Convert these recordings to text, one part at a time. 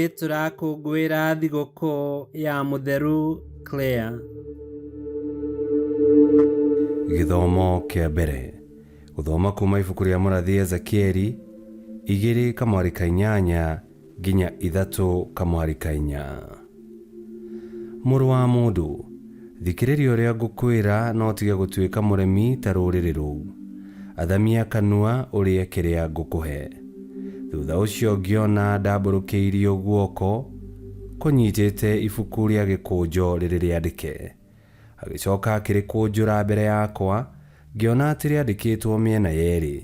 Ũmũthĩ tũrakũngũĩra thigũkũ ya mũtheru Claire. Gĩthomo kĩa mbere. Gũthoma kuma ibuku rĩa mũrathi EZEKIEL 2:8 nginya 3:4. Mũrũ wa mũndũ, thikĩrĩria ũrĩa ngũkwĩra no tige gũtuĩka mũremi ta rũrĩrĩ rũu. Athamia kanua ũrĩe kĩrĩa ngũkũhe. Thutha ũcio ngĩona ndambũrũkĩirio guoko kũnyitĩte ibuku rĩa gĩkũnjo rĩrĩ rĩandĩke. Agĩcoka akĩrĩkũnjũra mbere yakwa, ngĩona atĩ rĩandĩkĩtwo mĩena yerĩ,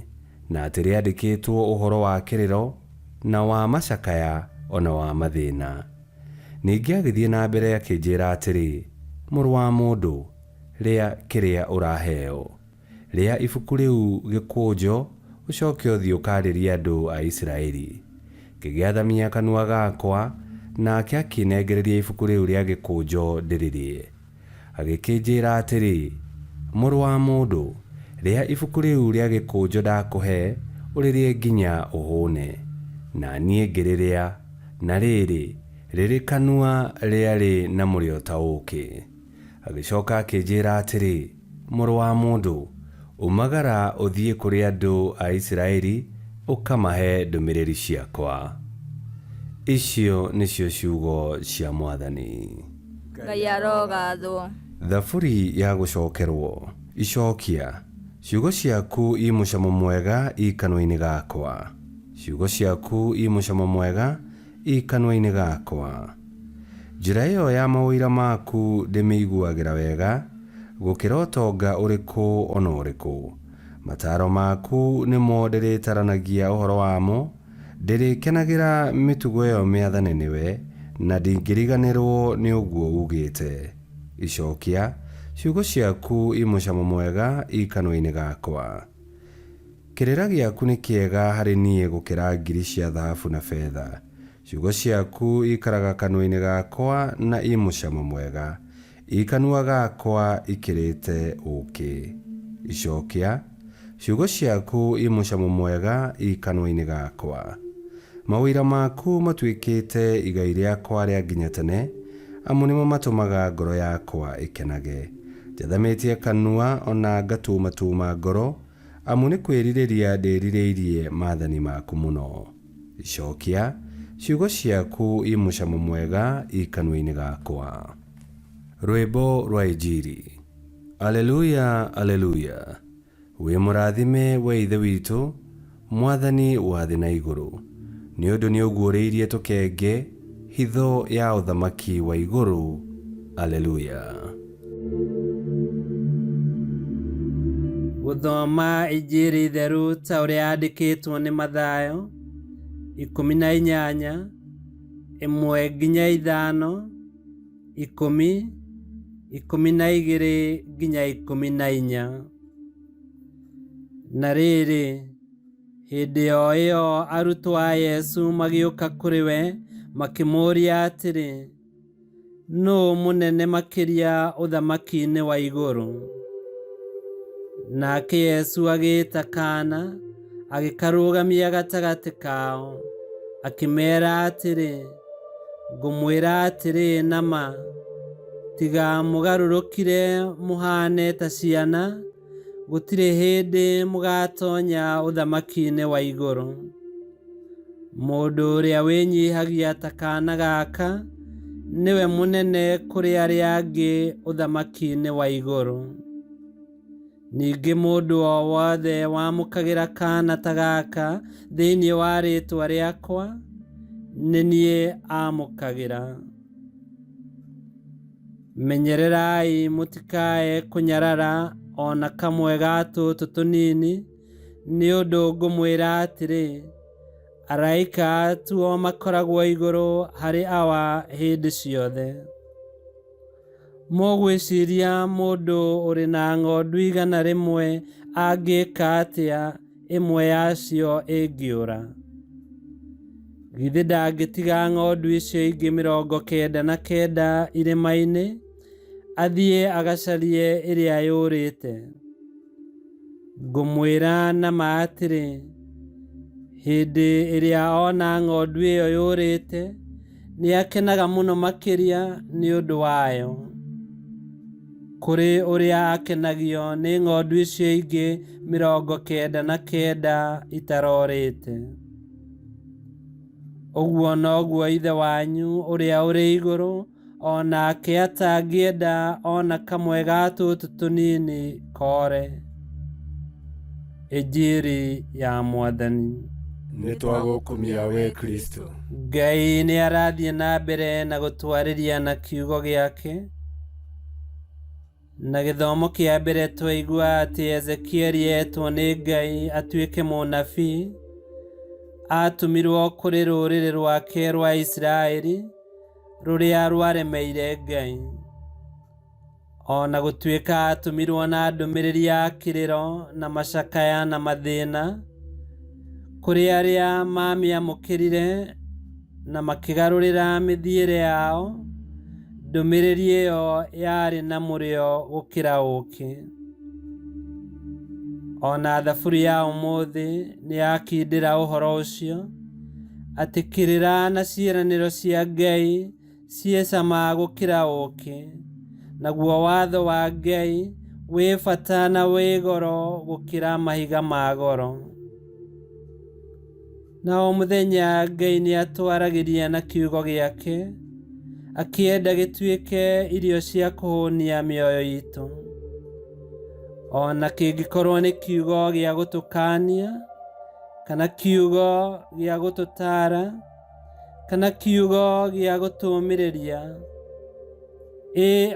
na atĩ rĩandĩkĩtwo ũhoro wa kĩrĩro na wa macakaya ona wa mathĩna. Ningĩ agĩthiĩ na mbere akĩnjĩra atĩrĩ, mũrũ wa mũndũ, rĩa kĩrĩa ũraheo. Rĩa ibuku rĩu gĩkũnjo ũcoke ũthiĩ ũkaarĩrie andũ a Isiraeli. Ngĩgĩathamia kanua gakwa, nake akĩnengereria ibuku rĩu rĩa gĩkũnjo ndĩrĩrĩe. Agĩkĩnjĩra atĩrĩ, mũrũ wa mũndũ, rĩa ibuku rĩu rĩa gĩkũnjo ndakũhe ũrĩrĩe nginya ũhũne. Na niĩ ngĩrĩrĩa, na rĩrĩ kanua rĩarĩ na mũrĩo ta ũũkĩ. Agĩcoka akĩnjĩra atĩrĩ, mũrũ wa mũndũ, umagara ũthiĩ kũrĩ andũ a Isiraeli ũkamahe ndũmĩrĩri ciakwa. Icio nĩcio ciugo cia Mwathani. Ngai arogathwo. Thaburi ya gũcokerwo. Icokia. Ciugo ciaku i mũcamo mwega i kanua-inĩ gakwa. Ciugo ciaku i mũcamo mwega i kanua-inĩ gakwa. Njĩra ĩyo ya mawĩra maku ndĩmĩiguagĩra wega, gũkĩra ũtonga ũrĩkũ ona ũrĩkũ. Mataro maku nĩmo ndĩrĩtaranagia ũhoro wamo, ndĩrĩkenagĩra mĩtugo ĩyo mĩathane nĩwe, na ndingĩriganĩrwo nĩ ũguo ugĩte. Icokia. Ciugo ciaku i mũcamo mwega i kanua-inĩ gakwa. Kĩrĩra gĩaku nĩ kĩega harĩ niĩ gũkĩra ngiri cia thahabu na betha. Ciugo ciaku ikaraga kanua-inĩ gakwa na i mũcamo mwega, i kanua gakwa ikĩrĩte ũũkĩ. Icokia. Ciugo ciaku i mũcamo mwega i kanua-inĩ gakwa. Mawĩra maku matuĩkĩte igai rĩakwa rĩa nginya tene, amu nĩmo matũmaga ngoro yakwa ĩkenage. Njathamĩtie kanua ona ngatuma ngoro, amu nĩ kwĩrirĩria ndĩrirĩirie maathani maku mũno. Icokia. Ciugo ciaku i mũcamo mwega i kanua-inĩ gakwa. Rwĩmbo rwa Injili. Aleluya, aleluya. Wĩ mũrathime we Ithe witũ, Mwathani wa thĩ na igũrũ, nĩ ũndũ nĩ ũguũrĩirie tũkenge hitho ya ũthamaki wa igũrũ. Aleluya. Gũthoma Injili theru ta ũrĩa yandĩkĩtwo nĩ Mathayo 18:1 nginya 5, 10, 12 nginya 14. Na rĩrĩ, hĩndĩ o ĩyo arutwo a Yesu magĩũka kũrĩ we makĩmũũria atĩrĩ, nũũ mũnene makĩria ũthamaki-inĩ wa igũrũ? Nake Yesu agĩĩta kaana, agĩkarũgamia gatagatĩ kao, akĩmeera atĩrĩ, ngũmwĩra atĩrĩ nama, tiga mũgarũrũkire mũhaane ta ciana, gũtirĩ hĩndĩ mũgatonya ũthamaki-inĩ wa igũrũ. Mũndũ ũrĩa wĩnyihagia ta kaana gaka nĩwe mũnene kũrĩ arĩa angĩ ũthamaki-inĩ wa igũrũ. Ningĩ mũndũ o wothe wamũkagĩra kaana ta gaka thĩinĩ wa rĩĩtwa rĩakwa, nĩ niĩ amũkagĩra. Menyererai mũtikae kũnyarara ona kamwe ga tũtũ tũnini, nĩ ũndũ ngũmwĩra atĩrĩ, araika atuo makoragwo igũrũ harĩ awa hĩndĩ ciothe. Mũgwĩciria mũndũ ũrĩ na ng'ondu 100 angĩka atĩa ĩmwe yacio ĩngĩũra? Githĩ ndangĩtiga ng'ondu icio ingĩ 99 irĩma-inĩ, athiĩ agacarie ĩrĩa yũrĩte? Ngũmwĩra na ma atĩrĩ, hĩndĩ ĩrĩa ona ng'ondu ĩyo yũrĩte, nĩ akenaga mũno makĩria nĩ ũndũ wayo. Kũrĩ ũrĩa akenagio nĩ ng'ondu icio ingĩ 99 itarorĩte. Ũguo noguo Ithe wanyu ũrĩa ũrĩ igũrũ onake atangĩenda ona kamwe ga tũtũ tũnini kore. Injiri ya Mwathani. Nĩtwagũkumia we Kristo. Ngai nĩ arathiĩ na mbere na gũtwarĩria na kiugo gĩake. Na gĩthomo kĩa mbere twaigua atĩ Ezekieli etwo nĩ Ngai atuĩke mũnabii, atũmirwo kũrĩ rũrĩrĩ rwake rwa Isiraeli rũrĩa rwaremeire Ngai. Ona gũtuĩka atũmirwo na ndũmĩrĩri ya kĩrĩro na macakaya na mathĩna kũrĩ arĩa mamĩamũkĩrire na makĩgarũrĩra mĩthiĩre yao, ndũmĩrĩri ĩyo yarĩ na mũrĩo gũkĩra ũũkĩ. Ona thaburi ya ũmũthĩ nĩ yakindĩra ũhoro ũcio atĩ kĩrĩra na ciĩranĩro cia Ngai ciĩ cama gũkĩra ũũkĩ, naguo watho wa Ngai wĩ bata na wĩ goro gũkĩra mahiga ma goro. Na o mũthenya Ngai nĩ atwaragĩria na kiugo gĩake, akĩenda gĩtuĩke irio cia kũhũnia mĩoyo itũ. Ona kĩngĩkorwo nĩ kiugo gĩa gũtũkania, kana kiugo gĩa gũtũtara, kana kiugo gĩa gũtũũmĩrĩria.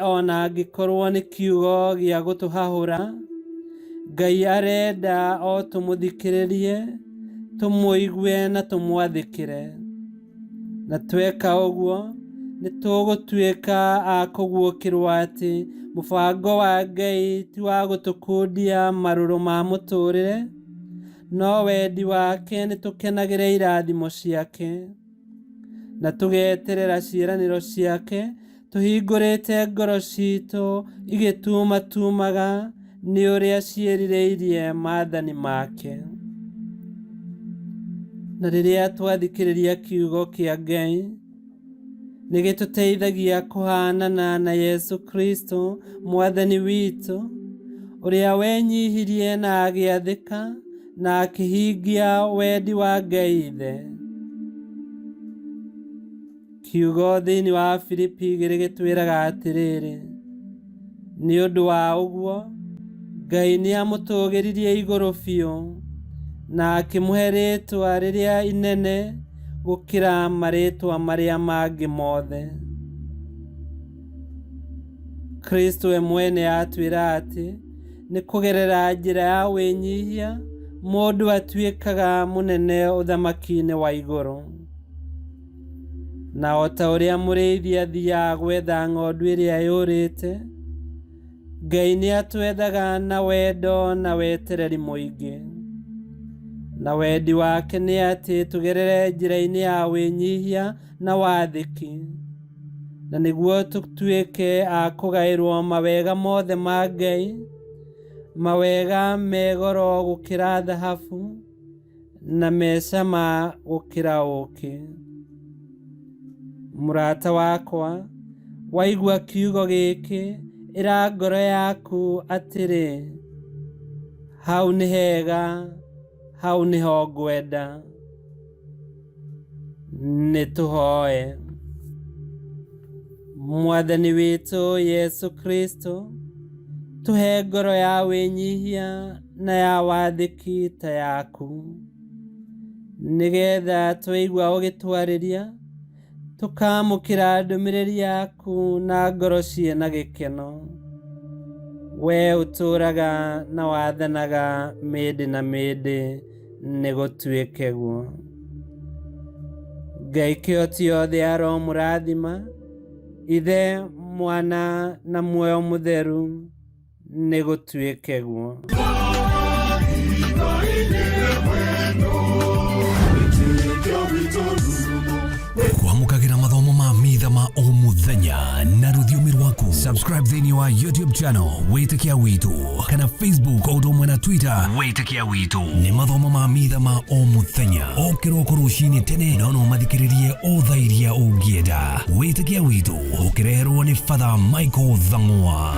Ona angĩkorwo nĩ kiugo gĩa gũtũhahũra, Ngai arenda o tũmũthikĩrĩrie, tũmũigue na tũmwathĩkĩre. Na tweka ũguo, nĩ tũgũtuĩka a kũguũkĩrwo atĩ mũbango wa Ngai ti wa gũtũkũndia marũrũ ma mũtũrĩre, no wendi wake nĩ tũkenagĩre irathimo ciake, na tũgeterera ciĩranĩro ciake tũhingũrĩte ngoro citũ igĩtumatumaga nĩ ũrĩa ciĩrirĩirie maathani make. Na rĩrĩa twathikĩrĩria kiugo kĩa Ngai, nĩ gĩtũteithagia kũhanana na Yesu Kristo Mwathani witũ, ũrĩa wenyihirie na agĩathĩka na akĩhingia wendi wa Ngai Ithe. Kiugo thĩinĩ wa Filipi 2 gĩtwĩraga atĩrĩrĩ: nĩ ũndũ wa ũguo Ngai nĩ amũtũgĩririe igũrũ biũ na akĩmũhe rĩĩtwa rĩrĩa inene gũkĩra marĩĩtwa marĩa mangĩ mothe. Kristo we mwene atwĩra atĩ nĩ kũgerera njĩra ya wĩnyihia mũndũ atuĩkaga mũnene ũthamaki-inĩ wa igũrũ. Na o ta ũrĩa mũrĩithi athiaga gwetha ng'ondu ĩrĩa yũrĩte, Ngai nĩ atwethaga na wendo na wetereri mũingĩ. Na wendi wake nĩ atĩ tũgerere njĩra-inĩ ya wĩnyihia na wathĩki, na nĩguo tũtuĩke a kũgaĩrwo mawega mothe ma Ngai, mawega megoro gũkĩra thahabu na mecama gũkĩra ũũkĩ. Mũrata wakwa, waigua kiugo gĩkĩ, ĩra ngoro yaku atĩrĩ: hau nĩ hega, hau nĩho ngwenda. Nĩ tũhoe. Mwathani witũ Yesu Kristo, tũhe ngoro ya wĩnyihia na ya wathĩki ta yaku, nĩgetha twaigua ũgĩtwarĩria tũkamũkĩra ndũmĩrĩri yaku na ngoro ciĩna gĩkeno. We ũtũũraga na wathanaga mĩndĩ na mĩndĩ, nĩ gũtuĩke guo. Ngai kĩhoti othe aromũrathima, Ithe, Mwana na Muoyo Mũtheru, nĩ gũtuĩke guo. Kwamũkagĩra mathomo ma maitha ma o muthenya na rũthiomi rwaku. Subscribe thĩinĩ wa YouTube channel Witikia Witu kana Facebook o ũndũ na Twitter Witikia Witu. Nĩ mathomo ma mitha ma o muthenya o kĩroko rũcinĩ tene, no mathikĩrĩrie o thaa iria ũngĩenda. Witikia Witu ũkĩreherwo nĩ Father Michael Thang'wa.